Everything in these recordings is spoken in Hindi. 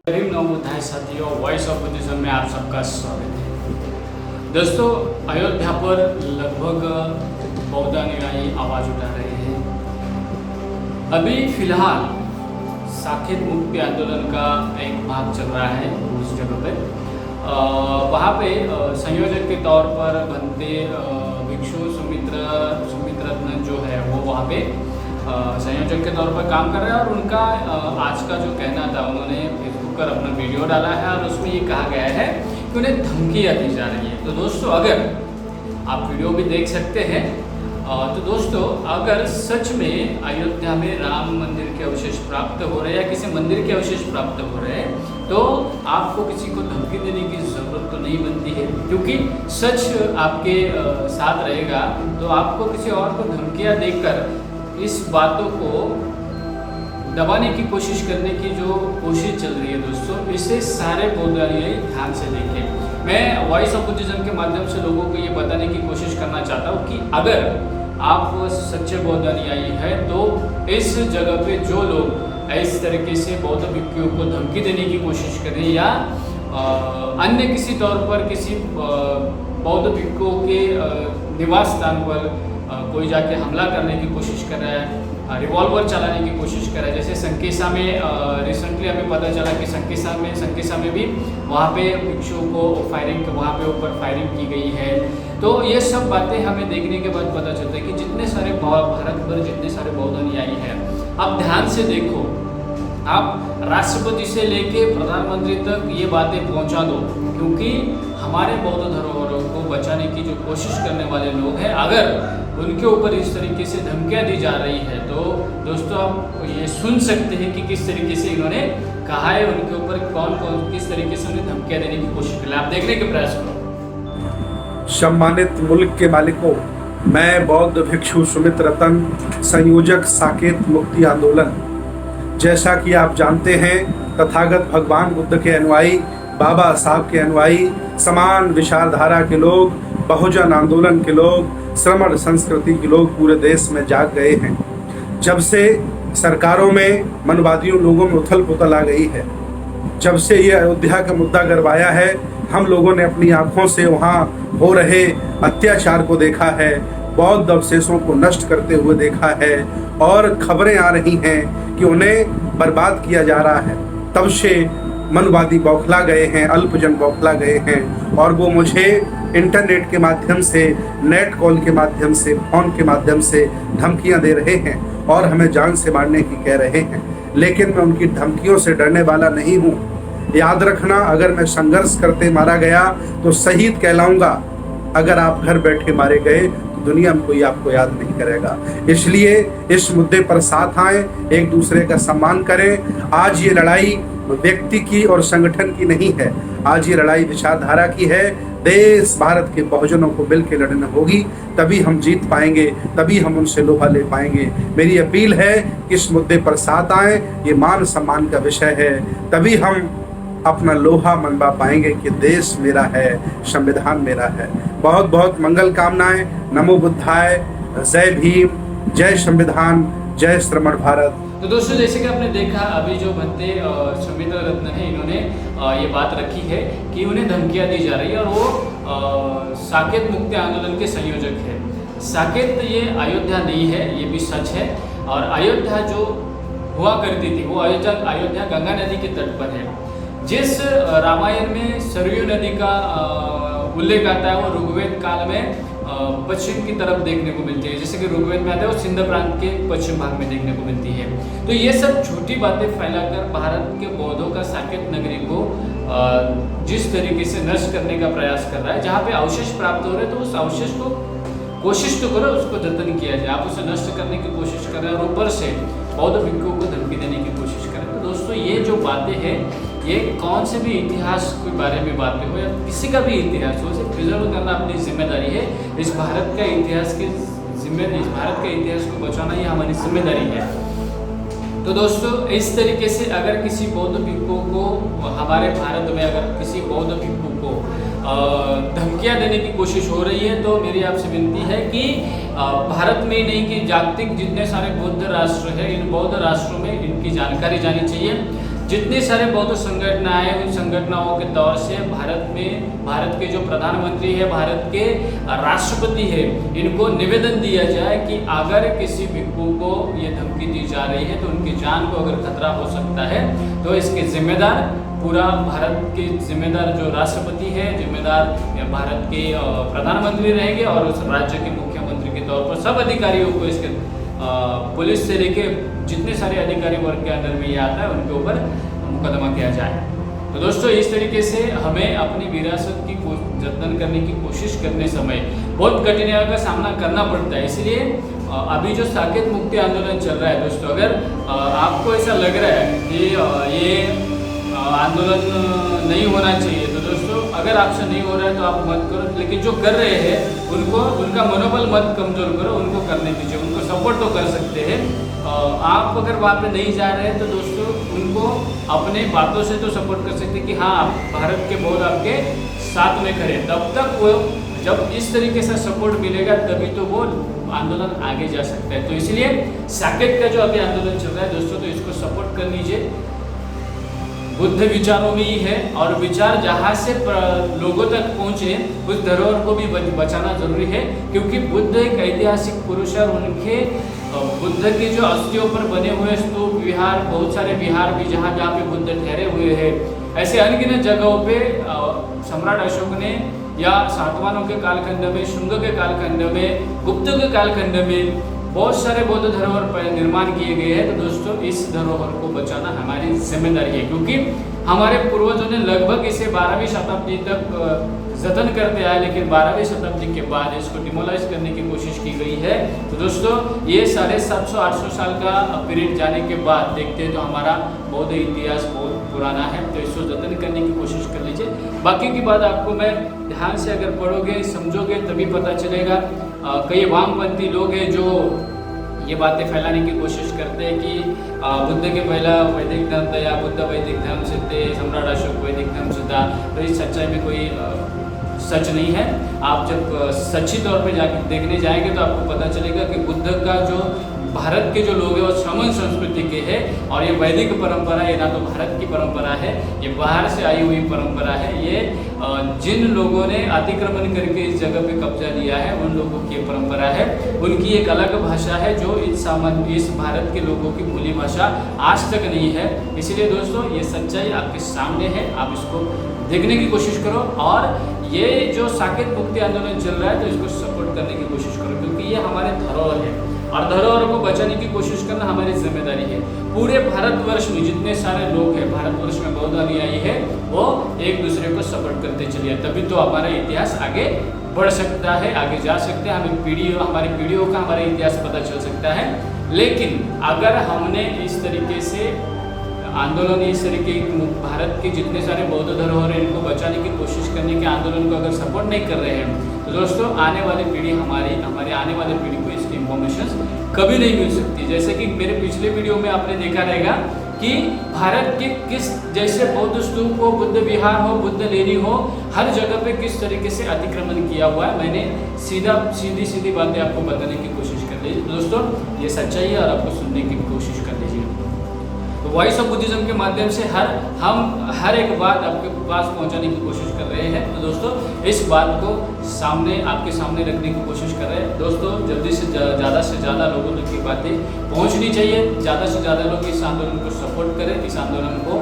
नवोदय साथियों, वॉइस ऑफ बुद्धिज्म में आप सबका स्वागत है। दोस्तों, अयोध्या पर लगभग बौद्ध अनुयायी आवाज़ उठा रहे हैं। अभी फिलहाल साकेत मुक्ति आंदोलन का एक भाग चल रहा है उस जगह पे। वहाँ पे संयोजक के तौर पर बनते भिक्षु सुमित्रत्न जो है वो वहाँ पे संयोजक के तौर पर काम कर रहे हैं। और उनका आज का जो कहना था, उन्होंने फेसबुक पर अपना वीडियो डाला है और उसमें ये कहा गया है कि उन्हें धमकियाँ दी जा रही है। तो दोस्तों, अगर आप वीडियो भी देख सकते हैं, तो दोस्तों अगर सच में अयोध्या में राम मंदिर के अवशेष प्राप्त हो रहे हैं या किसी मंदिर के अवशेष प्राप्त हो रहे हैं, तो आपको किसी को धमकी देने की ज़रूरत तो नहीं बनती है, क्योंकि सच आपके साथ रहेगा। तो आपको किसी और को धमकियाँ देकर इस बातों को दबाने की कोशिश करने की जो कोशिश चल रही है दोस्तों, इसे सारे बौद्ध अनुयायी ध्यान से देखें। मैं वॉइस ऑफ बुद्धिज्म के माध्यम से लोगों को ये बताने की कोशिश करना चाहता हूँ कि अगर आप सच्चे बौद्ध अनुयायी हैं तो इस जगह पे जो लोग इस तरीके से बौद्ध भिक्षुओं को धमकी देने की कोशिश करें या अन्य किसी तौर पर किसी बौद्ध भिक्षुओं के निवास स्थान पर कोई जाके हमला करने की कोशिश कर रहा है, रिवॉल्वर चलाने की कोशिश कर रहा है। जैसे संकेसा में रिसेंटली हमें पता चला कि संकेसा में भी वहाँ पे भिक्षुओं को वहाँ पे ऊपर फायरिंग की गई है। तो ये सब बातें हमें देखने के बाद पता चलता है कि जितने सारे भारत भर जितने सारे बौद्ध अनुयायी हैं, आप ध्यान से देखो, आप राष्ट्रपति से लेके प्रधानमंत्री तक ये बातें पहुंचा दो, क्योंकि हमारे बौद्ध धरोहरों को बचाने की जो कोशिश करने वाले लोग हैं, अगर उनके ऊपर इस तरीके से धमकियां दी जा रही है, तो दोस्तों आप ये सुन सकते हैं कि किस तरीके से इन्होंने कहा है, उनके ऊपर कौन किस तरीके से उन्हें धमकियां देने की कोशिश कर रहे हैं। आप देखने के प्रयास करो। सम्मानित मुल्क के मालिकों, मैं बौद्ध भिक्षु सुमित्रत्न, संयोजक साकेत मुक्ति आंदोलन। जैसा कि आप जानते हैं, तथागत भगवान बुद्ध के अनुयायी, बाबा साहब के अनुयायी, समान विचारधारा के लोग, बहुजन आंदोलन के लोग, श्रमण संस्कृति के लोग पूरे देश में जाग गए हैं। जब से सरकारों में मनवादियों लोगों में उथल पुथल आ गई है, जब से ये अयोध्या का मुद्दा गरमाया है, हम लोगों ने अपनी आंखों से वहाँ हो रहे अत्याचार को देखा है, बौद्ध अवशेषों को नष्ट करते हुए देखा है, और खबरें आ रही हैं कि उन्हें बर्बाद किया जा रहा है। तब से मनवादी बौखला गए हैं, अल्पजन बौखला गए हैं, और वो मुझे इंटरनेट के माध्यम से, नेट कॉल के माध्यम से, फ़ोन के माध्यम से धमकियां दे रहे हैं और हमें जान से मारने की कह रहे हैं। लेकिन मैं उनकी धमकियों से डरने वाला नहीं हूँ। याद रखना, अगर मैं संघर्ष करते मारा गया तो शहीद कहलाऊंगा। अगर आप घर बैठे मारे गए तो दुनिया में कोई आपको याद नहीं करेगा। इसलिए इस मुद्दे पर साथ आएं, एक दूसरे का सम्मान करें। आज ये लड़ाई व्यक्ति की और संगठन की नहीं है, आज ये लड़ाई विचारधारा की है। देश भारत के बहुजनों को मिलकर लड़ना होगी, तभी हम जीत पाएंगे, तभी हम उनसे लोहा ले पाएंगे। मेरी अपील है कि इस मुद्दे पर साथ आएं, ये मान सम्मान का विषय है, तभी हम अपना लोहा मनवा पाएंगे कि देश मेरा है, संविधान मेरा है। बहुत बहुत मंगल कामनाएं। नमो बुद्धाय, जय भीम, जय संविधान, जय श्रमण भारत। तो दोस्तों, जैसे कि आपने देखा, अभी जो बनते सुमित्रत्न है, इन्होंने ये बात रखी है कि उन्हें धमकियां दी जा रही है, और वो साकेत मुक्ति आंदोलन के संयोजक है। साकेत ये अयोध्या नहीं है, ये भी सच है। और अयोध्या जो हुआ करती थी वो अयोध्या गंगा नदी के तट पर है। जिस रामायण में सरयू नदी का उल्लेख आता है, वो ऋग्वेद काल में पश्चिम की तरफ देखने को मिलती है। जैसे कि ऋग्वेद में आता है, वो सिंध प्रांत के पश्चिम भाग में देखने को मिलती है। तो ये सब झूठी बातें फैलाकर भारत के बौद्धों का साकेत नगरी को जिस तरीके से नष्ट करने का प्रयास कर रहा है, जहाँ पे अवशेष प्राप्त हो रहे हैं, तो उस अवशेष को कोशिश तो करो, उसको जतन किया जाए। आप उसे नष्ट करने की कोशिश कर रहे हैं और ऊपर से बौद्ध भिक्षुओं को धमकी देने की कोशिश कर रहे हैं। तो दोस्तों, ये जो बातें हैं, ये कौन से भी इतिहास के बारे में बातें हो या किसी का भी इतिहास हो, उसे प्रिजर्व करना अपनी जिम्मेदारी है। इस भारत का इतिहास को बचाना ये हमारी जिम्मेदारी है। तो दोस्तों, इस तरीके से अगर किसी बौद्ध भिक्षु को हमारे भारत में अगर किसी बौद्ध भिक्षु को धमकियां देने की कोशिश हो रही है, तो मेरी आपसे विनती है कि भारत में ही नहीं कि जागतिक जितने सारे बौद्ध राष्ट्र हैं, इन बौद्ध राष्ट्रों में इनकी जानकारी जानी चाहिए, जितने सारे बौद्ध संगठनाएं हैं, उन संगठनों के तौर से भारत के जो प्रधानमंत्री है, भारत के राष्ट्रपति है, इनको निवेदन दिया जाए कि अगर किसी भिक्षु को ये धमकी दी जा रही है तो उनकी जान को अगर खतरा हो सकता है तो इसके जिम्मेदार पूरा भारत के जिम्मेदार जो राष्ट्रपति है, जिम्मेदार भारत के प्रधानमंत्री रहेंगे और उस राज्य के मुख्यमंत्री के तौर पर सब अधिकारियों को इसके पुलिस से लेके जितने सारे अधिकारी वर्ग के अंदर में ये आता है उनके ऊपर मुकदमा किया जाए। तो दोस्तों इस तरीके से हमें अपनी विरासत की जतन करने की कोशिश करने समय बहुत कठिनाइयों का सामना करना पड़ता है। इसलिए अभी जो साकेत मुक्ति आंदोलन चल रहा है दोस्तों, अगर आपको ऐसा लग रहा है कि ये आंदोलन नहीं होना चाहिए तो दोस्तों अगर आपसे नहीं हो रहा है तो आप मत करो, लेकिन जो कर रहे हैं उनका मनोबल मत कमजोर करो, उनको करने दीजिए, उनको सपोर्ट तो कर सकते हैं। आप अगर वहाँ पे नहीं जा रहे हैं तो दोस्तों उनको अपने बातों से तो सपोर्ट कर सकते हैं कि हाँ भारत के बौद्ध आपके साथ में खड़े, तब तक वो जब इस तरीके से सपोर्ट मिलेगा तभी तो वो आंदोलन आगे जा सकता है। तो इसलिए साकेत का जो अभी आंदोलन चल रहा है दोस्तों, तो इसको सपोर्ट कर लीजिए। बुद्ध विचारों में ही है और विचार जहाँ से लोगों तक पहुँचे उस धरोहर को भी बचाना जरूरी है, क्योंकि बुद्ध एक ऐतिहासिक पुरुष है और उनके बुद्ध के जो अस्थियों पर बने हुए स्तूप, विहार, बहुत सारे विहार भी जहाँ जहाँ पे बुद्ध ठहरे हुए हैं, ऐसे अनगिनत जगहों पे सम्राट अशोक ने या सातवाहनों के कालखंड में, शुंग के कालखंड में, गुप्त के कालखंड में बहुत सारे बौद्ध धरोहर पर निर्माण किए गए हैं। तो दोस्तों इस धरोहर को बचाना हमारी जिम्मेदारी है, क्योंकि हमारे पूर्वजों ने लगभग इसे 12वीं शताब्दी तक जतन करते आए, लेकिन 12वीं शताब्दी के बाद इसको डिमोलाइज करने की कोशिश की गई है। तो दोस्तों ये 750-800 साल का पीरियड जाने के बाद देखते हैं तो हमारा बौद्ध इतिहास बहुत पुराना है, तो इसको जतन करने की कोशिश कर लीजिए। बाकी की बात आपको मैं ध्यान से अगर पढ़ोगे, समझोगे तभी पता चलेगा। कई वामपंथी लोग हैं जो ये बातें फैलाने की कोशिश करते हैं कि बुद्ध के पहला वैदिक धर्म था या बुद्ध वैदिक धर्म से थे, सम्राट अशोक वैदिक धर्म से था, तो इस सच्चाई में कोई सच नहीं है। आप जब सच्ची तौर पे जाके देखने जाएंगे तो आपको पता चलेगा कि बुद्ध का जो भारत के जो लोग हैं वो श्रमण संस्कृति के हैं और ये वैदिक परंपरा है, ना तो भारत की परंपरा है, ये बाहर से आई हुई परंपरा है। ये जिन लोगों ने अतिक्रमण करके इस जगह पे कब्जा लिया है उन लोगों की परंपरा है, उनकी एक अलग भाषा है जो इस भारत के लोगों की बोली भाषा आज तक नहीं है। इसीलिए दोस्तों ये सच्चाई आपके सामने है, आप इसको देखने की कोशिश करो और ये जो साकेत मुक्ति आंदोलन चल रहा है तो इसको सपोर्ट करने की कोशिश करो, क्योंकि ये हमारे धरोहर है और धरोहर को बचाने की कोशिश करना हमारी जिम्मेदारी है। पूरे भारतवर्ष में जितने सारे लोग हैं, भारतवर्ष में बौद्ध अनुयायी है, वो एक दूसरे को सपोर्ट करते चलिए, तभी तो हमारा इतिहास आगे बढ़ सकता है, आगे जा सकते हैं, हमारी पीढ़ियों का हमारा इतिहास पता चल सकता है। लेकिन अगर हमने इस तरीके से आंदोलन, इस तरीके भारत के जितने सारे बौद्ध धरोहर हैं इनको बचाने की कोशिश करने के आंदोलन को अगर सपोर्ट नहीं कर रहे हैं तो दोस्तों आने वाली पीढ़ी हमारे आने वाली पीढ़ी को इसकी इन्फॉर्मेशन कभी नहीं मिल सकती। जैसे कि मेरे पिछले वीडियो में आपने देखा रहेगा कि भारत के किस जैसे बौद्ध स्तूप हो, बुद्ध विहार हो, बुद्ध लेनी हो, हर जगह पे किस तरीके से अतिक्रमण किया हुआ है। मैंने सीधी बातें आपको बताने की कोशिश कर ली। दोस्तों ये सच्चाई है और आपको सुनने की कोशिश कर लीजिए। तो वॉइस ऑफ बुद्धिज्म के माध्यम से हम हर एक बात आपके पास पहुंचाने की कोशिश कर रहे हैं। तो दोस्तों इस बात को आपके सामने रखने की कोशिश कर रहे हैं। दोस्तों जल्दी से ज़्यादा लोगों तक की बातें पहुंचनी चाहिए, ज़्यादा से ज़्यादा लोग इस आंदोलन को सपोर्ट करें। इस आंदोलन को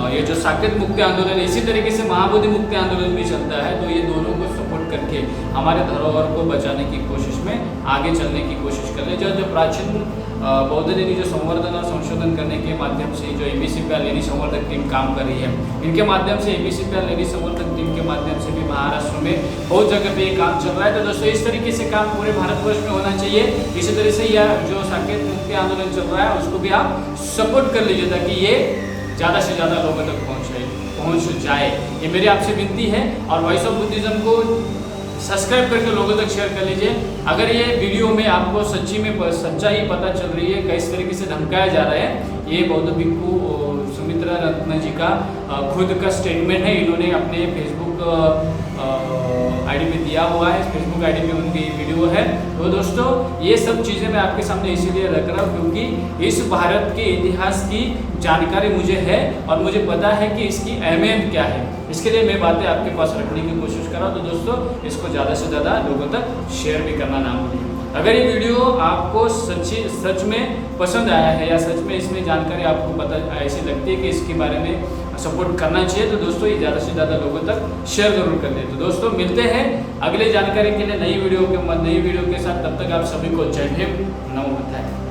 ये जो साकेत मुक्ति आंदोलन, इसी तरीके से महाबोधि मुक्ति आंदोलन भी चलता है, तो ये दोनों को सपोर्ट करके हमारे धरोहर को बचाने की कोशिश में आगे चलने की कोशिश कर ले। जो प्राचीन बौद्ध लेनी जो संवर्धन और संशोधन करने के माध्यम से जो एबीसीपीआर लेनी संवर्धक टीम काम कर रही है, इनके माध्यम से एबीसीपीआर लेनी संवर्धक टीम के माध्यम से भी महाराष्ट्र में बहुत जगह पे ये काम चल रहा है। तो दोस्तों इस तरीके से काम पूरे भारतवर्ष में होना चाहिए। इसी तरह से यह जो साकेत मुक्ति आंदोलन चल रहा है उसको भी आप सपोर्ट कर लीजिए ताकि ये ज़्यादा से ज़्यादा लोगों तक पहुँच जाए। ये मेरी आपसे विनती है। और वॉइस ऑफ बुद्धिज्म को सब्सक्राइब करके लोगों तक शेयर कर लीजिए। अगर ये वीडियो में आपको सच्चाई पता चल रही है, किस तरीके से धमकाया जा रहा है, ये बौद्ध भिक्षु सुमित्रा रत्न जी का खुद का स्टेटमेंट है। इन्होंने अपने फेसबुक आईडी पे दिया हुआ है, फेसबुक आईडी पे उनकी वीडियो है। तो दोस्तों ये सब चीज़ें मैं आपके सामने इसीलिए रख रहा हूँ क्योंकि इस भारत के इतिहास की जानकारी मुझे है और मुझे पता है कि इसकी अहमियत क्या है। इसके लिए मैं बातें आपके पास रखने की कोशिश कर रहा हूँ। तो दोस्तों इसको ज़्यादा से ज़्यादा लोगों तक शेयर भी करना ना भूलिए। अगर ये वीडियो आपको सच में पसंद आया है या सच में इसमें जानकारी आपको पता ऐसी लगती है कि इसके बारे में सपोर्ट करना चाहिए तो दोस्तों ये ज़्यादा से ज़्यादा लोगों तक शेयर जरूर कर दें। तो दोस्तों मिलते हैं अगले जानकारी के लिए नई वीडियो के साथ। तब तक आप सभी को जय भीम, नमो बुद्धाय।